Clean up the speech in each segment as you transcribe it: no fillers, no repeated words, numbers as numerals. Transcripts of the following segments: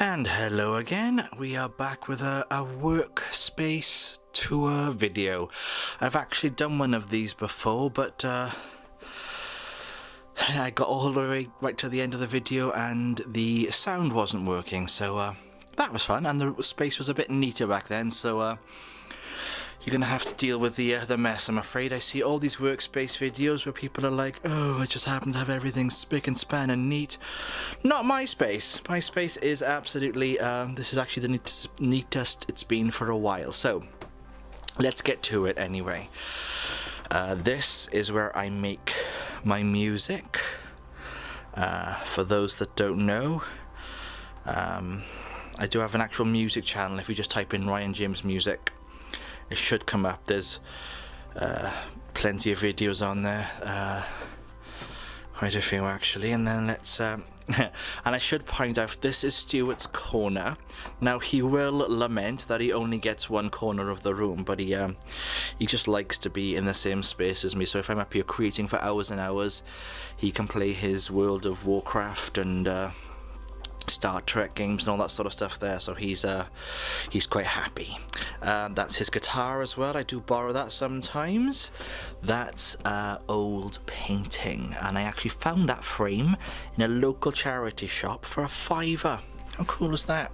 And hello again, we are back with a Workspace Tour video. I've actually done one of these before, but I got all the way right to the end of the video and the sound wasn't working, so that was fun, and the space was a bit neater back then, so you're gonna have to deal with the mess, I'm afraid. I see all these workspace videos where people are like, oh, I just happen to have everything spick and span and neat. Not my space. My space is absolutely, this is actually the neatest it's been for a while. So, let's get to it anyway. This is where I make my music. For those that don't know, I do have an actual music channel. If you just type in Ryan James Music, it should come up. There's plenty of videos on there, quite a few actually. And then let's and I should point out, this is Stewart's Corner. Now he will lament that he only gets one corner of the room, but he just likes to be in the same space as me. So if I'm up here creating for hours and hours, he can play his World of Warcraft and Star Trek games and all that sort of stuff there, so he's quite happy. That's his guitar as well. I do borrow that sometimes. That's old painting, and I actually found that frame in a local charity shop for £5. How cool is that?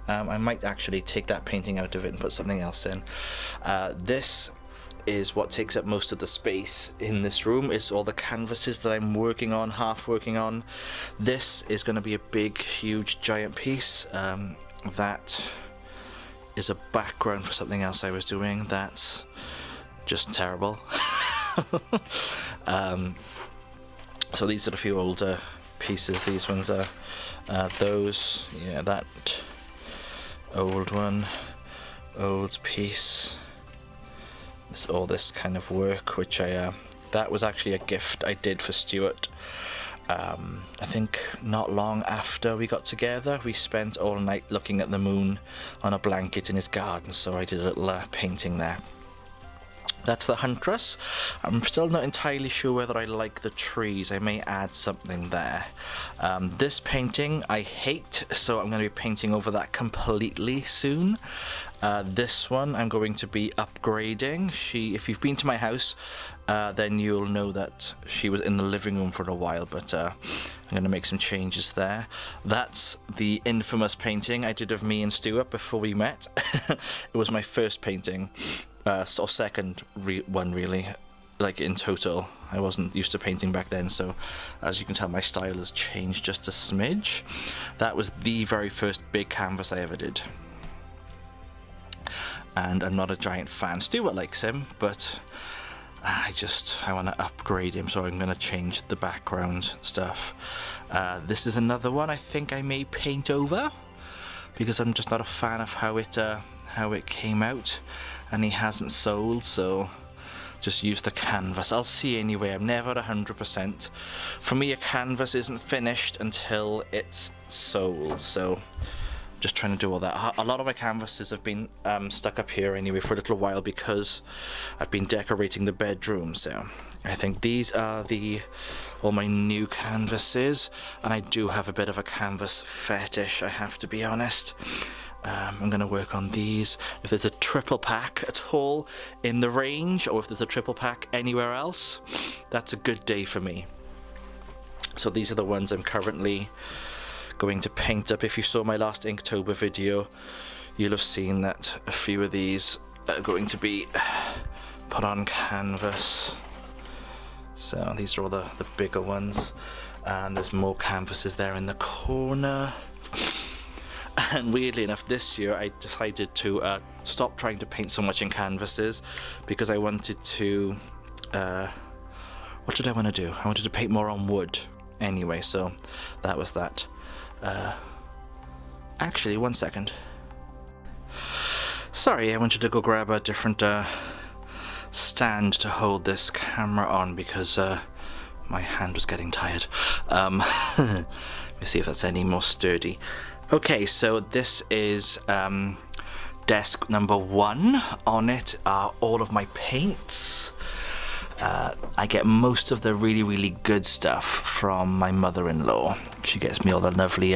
I might actually take that painting out of it and put something else in. This is what takes up most of the space in this room. It's all the canvases that I'm working on, half working on. This is going to be a big, huge, giant piece. That is a background for something else I was doing. That's just terrible. So these are a few older pieces. These ones are those, yeah, that old one, old piece. All this kind of work, which that was actually a gift I did for Stewart. I think not long after we got together, we spent all night looking at the moon on a blanket in his garden, so I did a little painting there. That's the Huntress. I'm still not entirely sure whether I like the trees. I may add something there. This painting I hate, so I'm going to be painting over that completely soon. This one I'm going to be upgrading. If you've been to my house, then you'll know that she was in the living room for a while, but I'm going to make some changes there. That's the infamous painting I did of me and Stewart before we met. It was my first painting. Or second one really, like in total. I wasn't used to painting back then, so as you can tell my style has changed just a smidge. That was the very first big canvas I ever did, and I'm not a giant fan. Stewart likes him, but I want to upgrade him, so I'm going to change the background stuff. This is another one I think I may paint over, because I'm just not a fan of how it came out, and he hasn't sold, so just use the canvas. I'll see anyway. I'm never 100%. For me, a canvas isn't finished until it's sold, so just trying to do all that. A lot of my canvases have been stuck up here anyway for a little while because I've been decorating the bedroom, so I think these are all my new canvases, and I do have a bit of a canvas fetish, I have to be honest. I'm going to work on these. If there's a triple pack at all in the range, or if there's a triple pack anywhere else, that's a good day for me. So these are the ones I'm currently going to paint up. If you saw my last Inktober video, you'll have seen that a few of these are going to be put on canvas. So these are all the bigger ones, and there's more canvases there in the corner. And weirdly enough, this year I decided to stop trying to paint so much in canvases, because I wanted to what did I want to do? I wanted to paint more on wood anyway, so that was that. Actually, one second. Sorry, I wanted to go grab a different stand to hold this camera on, because my hand was getting tired. Let me see if that's any more sturdy. Okay, so this is desk number 1. On it are all of my paints. I get most of the really, really good stuff from my mother-in-law. She gets me all the lovely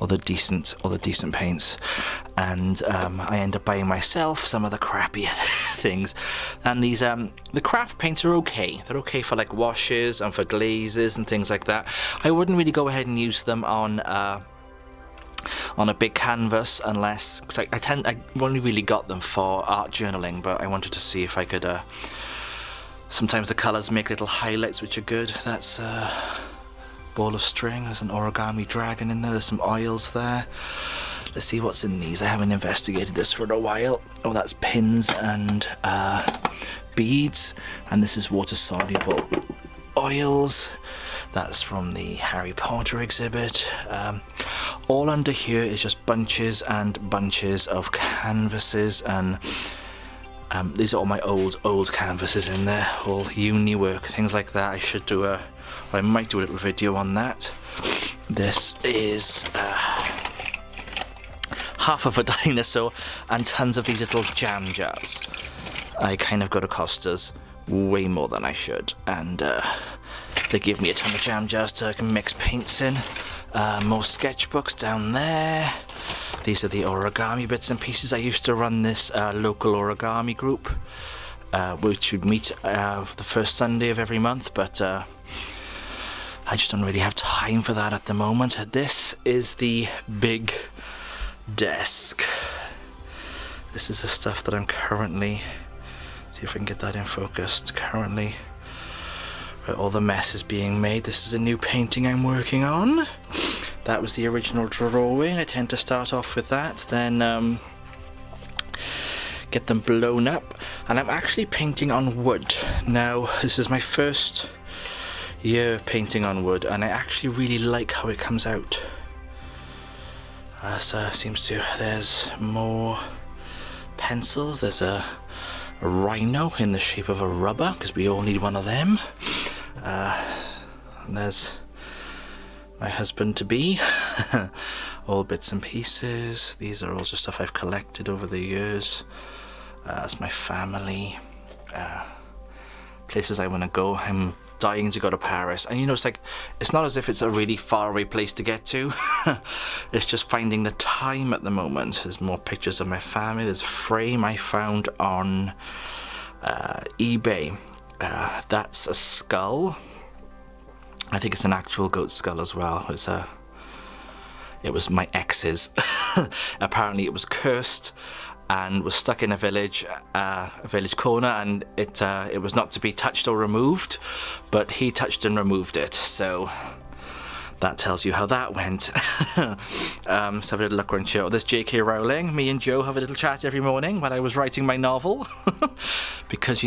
all the decent paints, and I end up buying myself some of the crappier things. And these the craft paints are okay. They're okay for like washes and for glazes and things like that. I wouldn't really go ahead and use them on a big canvas unless, cause I only really got them for art journaling, but I wanted to see if I could sometimes the colours make little highlights which are good. That's ball of string. There's an origami dragon in there. There's some oils there. Let's see what's in these. I haven't investigated this for a while. Oh, that's pins and beads, and this is water soluble oils. That's from the Harry Potter exhibit. All under here is just bunches and bunches of canvases, and these are all my old canvases in there, all uni work, things like that. I should do I might do a little video on that. This is half of a dinosaur and tons of these little jam jars. I kind of go to Costa's way more than I should, and they give me a ton of jam jars to mix paints in. More sketchbooks down there. These are the origami bits and pieces. I used to run this local origami group, which would meet the first Sunday of every month, but I just don't really have time for that at the moment. This is the big desk. This is the stuff that I'm currently, see if I can get that in focus, currently where all the mess is being made. This is a new painting I'm working on. That was the original drawing. I tend to start off with that, then get them blown up, and I'm actually painting on wood. Now, this is my first year painting on wood, and I actually really like how it comes out. There's more pencils. There's a rhino in the shape of a rubber, because we all need one of them. And there's my husband-to-be. All bits and pieces. These are all just stuff I've collected over the years. That's my family. Places I want to go. I'm dying to go to Paris, and it's not as if it's a really far away place to get to. It's just finding the time at the moment. There's more pictures of my family. There's a frame I found on eBay. That's a skull. I think it's an actual goat skull as well. It was my ex's. Apparently it was cursed and was stuck in a village corner, and it was not to be touched or removed, but he touched and removed it, so that tells you how that went. Let's have a little look around here. There's J.K. Rowling. Me and Joe have a little chat every morning while I was writing my novel, because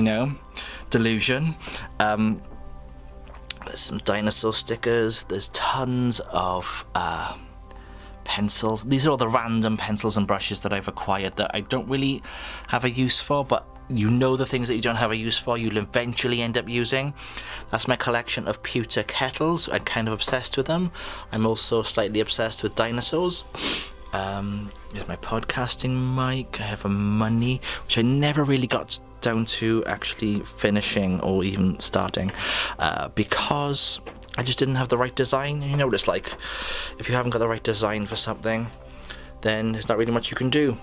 delusion. There's some dinosaur stickers. There's tons of pencils. These are all the random pencils and brushes that I've acquired that I don't really have a use for, but the things that you don't have a use for, you'll eventually end up using. That's my collection of pewter kettles. I'm kind of obsessed with them. I'm also slightly obsessed with dinosaurs. Here's my podcasting mic. I have a money, which I never really got down to actually finishing or even starting, because I just didn't have the right design. You know what it's like. If you haven't got the right design for something, then there's not really much you can do.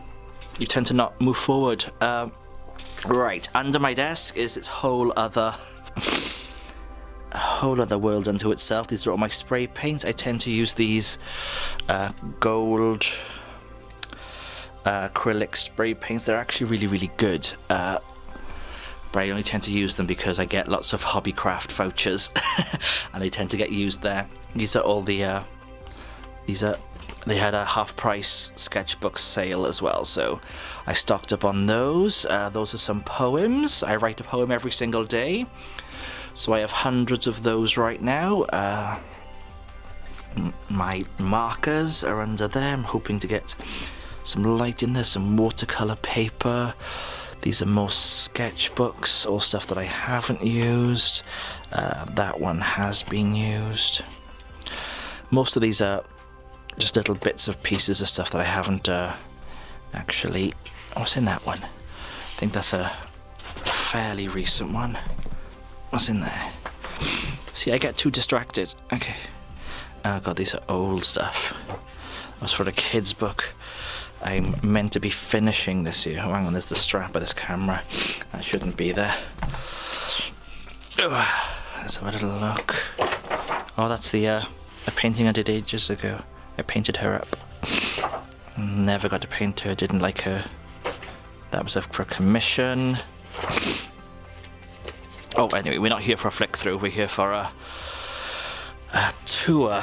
You tend to not move forward. Right, under my desk is its whole other world unto itself. These are all my spray paints. I tend to use these gold acrylic spray paints. They're actually really, really good. But I only tend to use them because I get lots of Hobbycraft vouchers and they tend to get used there. These are all they had a half price sketchbook sale as well, so I stocked up on those. Those are some poems. I write a poem every single day, so I have hundreds of those right now. My markers are under there. I'm hoping to get some light in there, some watercolor paper. These are more sketchbooks, all stuff that I haven't used. That one has been used. Most of these are just little bits of pieces of stuff that I haven't actually... What's in that one? I think that's a fairly recent one. What's in there? See, I get too distracted. Okay. Oh god, these are old stuff. was for a kid's book. I'm meant to be finishing this year. Oh, hang on, there's the strap of this camera. That shouldn't be there. Oh, let's have a little look. Oh, that's the a painting I did ages ago. I painted her up. Never got to paint her, didn't like her. That was for a commission. Oh, anyway, we're not here for a flick through, we're here for a tour.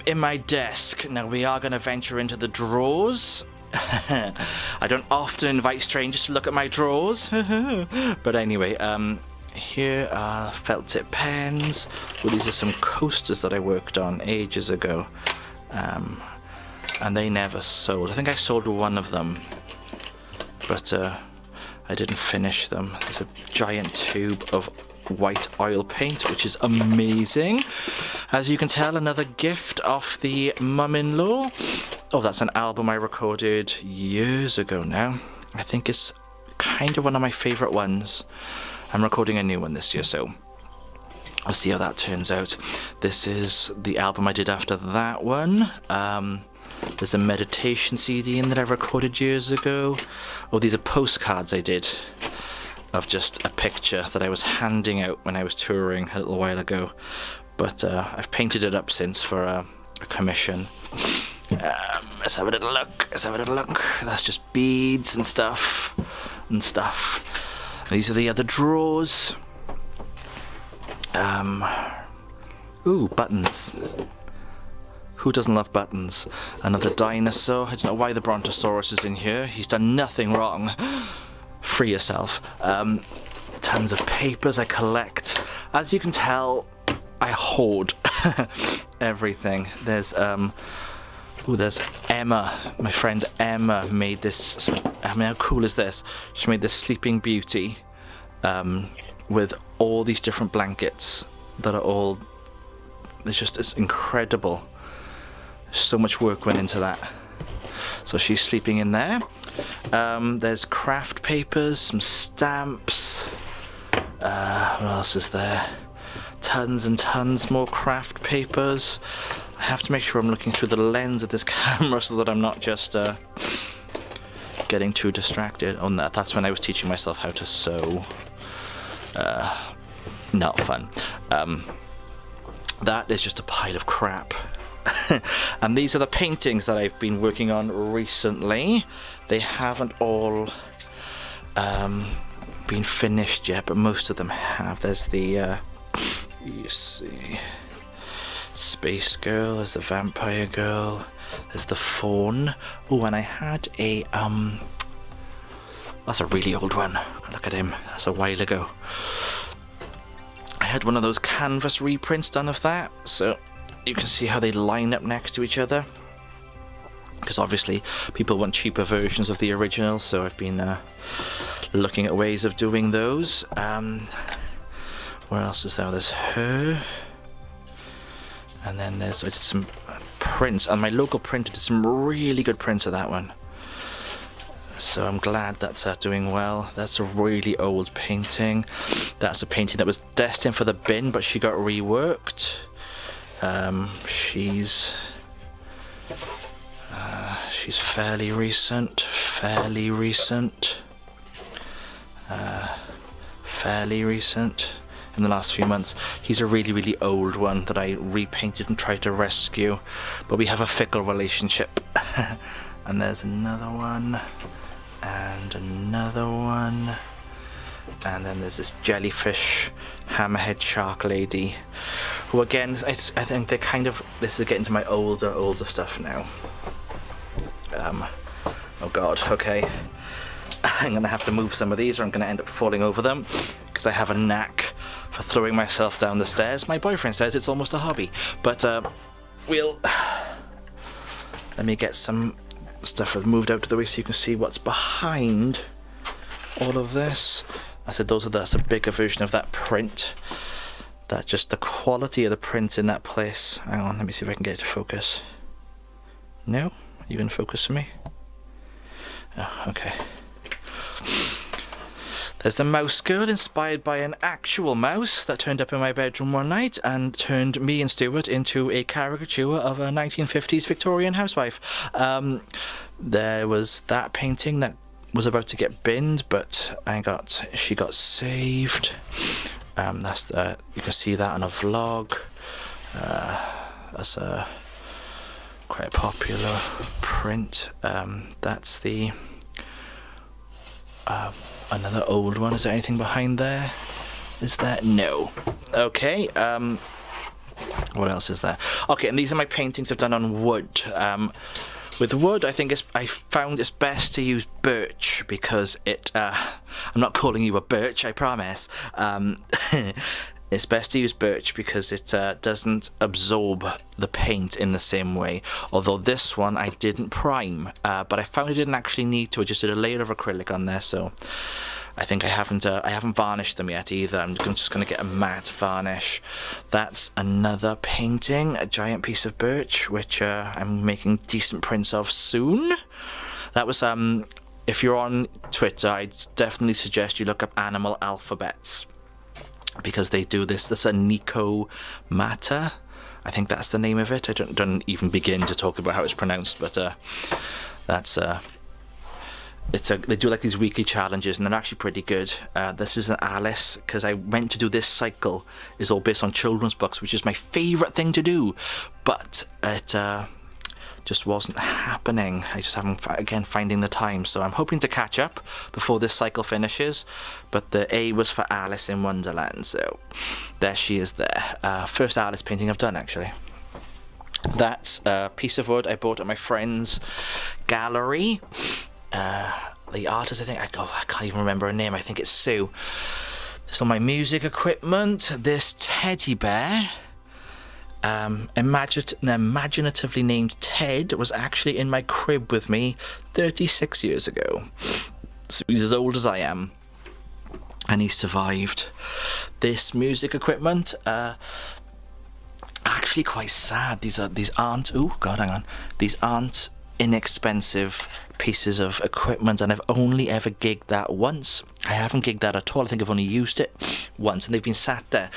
In my desk, now we are going to venture into the drawers. I don't often invite strangers to look at my drawers. But anyway, here are felt tip pens. Well, these are some coasters that I worked on ages ago. And they never sold. I think I sold one of them, but I didn't finish them. There's a giant tube of white oil paint, which is amazing. As you can tell, another gift off the mum-in-law. Oh, that's an album I recorded years ago now. I think it's kind of one of my favourite ones. I'm recording a new one this year, so I'll see how that turns out. This is the album I did after that one. There's a meditation CD in that I recorded years ago. Oh, these are postcards I did of just a picture that I was handing out when I was touring a little while ago. But I've painted it up since for a commission. Let's have a little look. Let's have a little look. That's just beads and stuff. These are the other drawers. Ooh, buttons. Who doesn't love buttons? Another dinosaur. I don't know why the Brontosaurus is in here. He's done nothing wrong. Free yourself. Tons of papers I collect. As you can tell, I hoard everything. There's Emma. My friend Emma made this. I mean, how cool is this? She made this Sleeping Beauty with all these different blankets that are all. It's incredible. So much work went into that. So she's sleeping in there. There's craft papers, some stamps. What else is there? Tons and tons more craft papers. I have to make sure I'm looking through the lens of this camera so that I'm not just getting too distracted. Oh, no, that's when I was teaching myself how to sew. Not fun. That is just a pile of crap. And these are the paintings that I've been working on recently. They haven't all been finished yet, but most of them have. There's the you see, Space Girl, there's the Vampire Girl, there's the Fawn. Oh, and I had a that's a really old one. Look at him, that's a while ago. I had one of those canvas reprints done of that, so you can see how they line up next to each other, because obviously people want cheaper versions of the original, so I've been looking at ways of doing those. Where else is there? There's her, and then I did some prints, and my local printer did some really good prints of that one, so I'm glad that's doing well. That's a really old painting. That's a painting that was destined for the bin, but she got reworked. She's fairly recent, in the last few months. He's a really, really old one that I repainted and tried to rescue, but we have a fickle relationship. And there's another one, and another one, and then there's this jellyfish hammerhead shark lady, who again, I think they're kind of, this is getting to my older stuff now. Oh god, okay. I'm gonna have to move some of these or I'm gonna end up falling over them, because I have a knack for throwing myself down the stairs. My boyfriend says it's almost a hobby, but let me get some stuff moved out to the way so you can see what's behind all of this. I said that's a bigger version of that print. That just the quality of the print in that place. Hang on, let me see if I can get it to focus. No? Are you in focus for me? Oh, okay. There's the mouse girl, inspired by an actual mouse that turned up in my bedroom one night and turned me and Stewart into a caricature of a 1950s Victorian housewife. There was that painting that was about to get binned, but she got saved. That's you can see that on a vlog. That's a quite a popular print. That's the another old one. Is there anything behind there? Is there? No. Okay. What else is there? Okay, and these are my paintings I've done on wood. With wood, I found it's best to use birch because I'm not calling you a birch, I promise. It's best to use birch because it doesn't absorb the paint in the same way. Although this one I didn't prime, but I found I didn't actually need to. I just did a layer of acrylic on there, so I think I haven't varnished them yet either. I'm just going to get a matte varnish. That's another painting, a giant piece of birch, which I'm making decent prints of soon. That was, if you're on Twitter, I'd definitely suggest you look up animal alphabets, because they do this. That's a Nico Mata. I think that's the name of it. I don't even begin to talk about how it's pronounced, but that's... they do like these weekly challenges, and they're actually pretty good. This is an Alice, because I went to do this cycle. It's all based on children's books, which is my favourite thing to do, but it just wasn't happening. I just haven't, again, finding the time, so I'm hoping to catch up before this cycle finishes. But the A was for Alice in Wonderland, so there she is there. First Alice painting I've done, actually. That's a piece of wood I bought at my friend's gallery. The artist, I think, I can't even remember her name. I think it's Sue. This is all my music equipment. This teddy bear, imaginatively named Ted, was actually in my crib with me 36 years ago. So he's as old as I am, and he survived. This music equipment, actually quite sad. These aren't. Oh God, hang on. These aren't inexpensive pieces of equipment, and I've only ever gigged that once. I haven't gigged that at all. I think I've only used it once, and they've been sat there,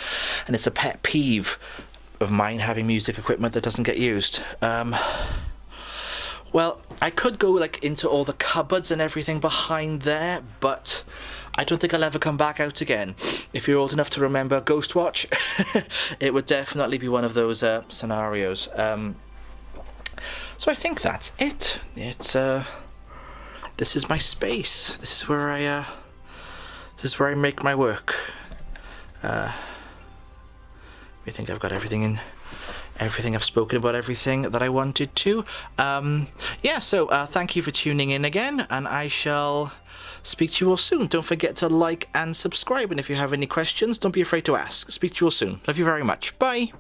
and it's a pet peeve of mine, having music equipment that doesn't get used. Well, I could go like into all the cupboards and everything behind there, but I don't think I'll ever come back out again. If you're old enough to remember Ghostwatch, it would definitely be one of those scenarios. So I think that's it. This is my space. This is where I make my work. I think I've got everything in. Everything I've spoken about, everything that I wanted to. Yeah. So thank you for tuning in again, and I shall speak to you all soon. Don't forget to like and subscribe, and if you have any questions, don't be afraid to ask. Speak to you all soon. Love you very much. Bye.